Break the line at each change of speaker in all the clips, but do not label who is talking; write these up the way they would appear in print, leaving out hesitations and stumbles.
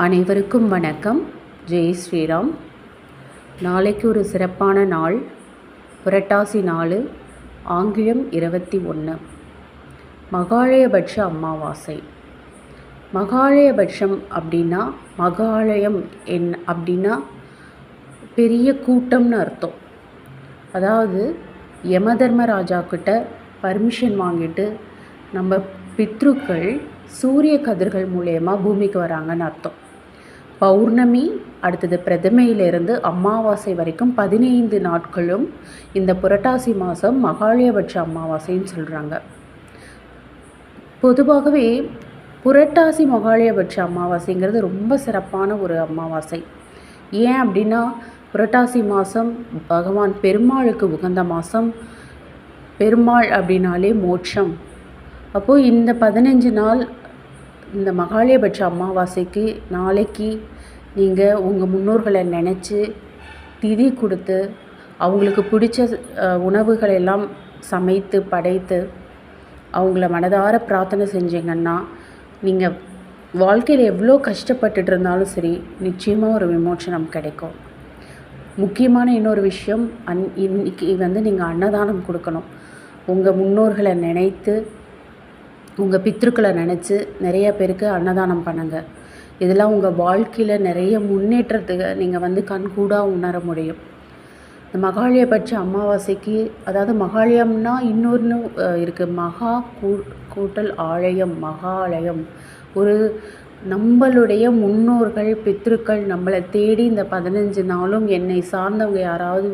அனைவருக்கும் வணக்கம். ஜெய் ஸ்ரீராம். நாளைக்கு ஒரு சிறப்பான நாள். புரட்டாசி 4, ஆங்கிலம் 21, மகாலயபட்ச அமாவாசை. மகாலயபட்சம் அப்படின்னா, மகாலயம் அப்படின்னா பெரிய கூட்டம்னு அர்த்தம். அதாவது யமதர்மராஜா கிட்ட பர்மிஷன் வாங்கிட்டு நம்ம பித்ருக்கள் சூரிய கதிர்கள் மூலயமா பூமிக்கு வராங்கன்னு அர்த்தம். பௌர்ணமி அடுத்தது பிரதமையிலிருந்து அமாவாசை வரைக்கும் 15 நாட்களும் இந்த புரட்டாசி மாதம் மகாலயபட்ச அமாவாசைன்னு சொல்கிறாங்க. பொதுவாகவே புரட்டாசி மகாலயபட்ச அமாவாசைங்கிறது ரொம்ப சிறப்பான ஒரு அமாவாசை. ஏன் அப்படின்னா, புரட்டாசி மாதம் பகவான் பெருமாளுக்கு உகந்த மாதம். பெருமாள் அப்படின்னாலே மோட்சம். அப்போது இந்த 15 நாள் இந்த மகாலயபட்ச அமாவாசைக்கு நாளைக்கு நீங்கள் உங்கள் முன்னோர்களை நினச்சி திதி கொடுத்து அவங்களுக்கு பிடிச்ச உணவுகளெல்லாம் சமைத்து படைத்து அவங்கள மனதார பிரார்த்தனை செஞ்சீங்கன்னா, நீங்கள் வாழ்க்கையில் எவ்வளோ கஷ்டப்பட்டுட்டு இருந்தாலும் சரி, நிச்சயமாக ஒரு விமோச்சனம் கிடைக்கும். முக்கியமான இன்னொரு விஷயம், இன்னைக்கு நீங்கள் அன்னதானம் கொடுக்கணும். உங்கள் முன்னோர்களை நினைத்து உங்கள் பித்ருக்களை நினச்சி நிறைய பேருக்கு அன்னதானம் பண்ணுங்கள். இதெல்லாம் உங்கள் வாழ்க்கையில் நிறைய முன்னேற்றத்துக்கு நீங்கள் கண்கூடாக உணர முடியும். இந்த மகாலயபட்ச அமாவாசைக்கு, அதாவது மகாலயம்னா இன்னொன்று இருக்குது, மகா கூட்டல் ஆலயம், மகாலயம். ஒரு நம்மளுடைய முன்னோர்கள் பித்ருக்கள் நம்மளை தேடி இந்த 15 நாளும் என்னை சார்ந்தவங்க யாராவது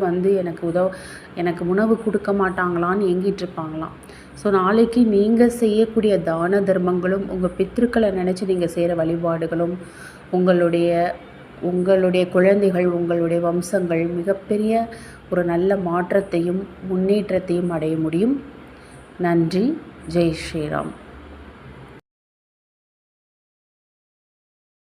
எனக்கு உணவு கொடுக்க மாட்டாங்களான்னு ஏங்கிட்டு இருப்பாங்களாம். ஸோ நாளைக்கு நீங்கள் செய்யக்கூடிய தான தர்மங்களும் உங்கள் பித்ருக்களை நினச்சி நீங்கள் செய்கிற வழிபாடுகளும் உங்களுடைய குழந்தைகள், உங்களுடைய வம்சங்கள் மிகப்பெரிய ஒரு நல்ல மாற்றத்தையும் முன்னேற்றத்தையும் அடைய முடியும். நன்றி. ஜெய் ஸ்ரீராம்.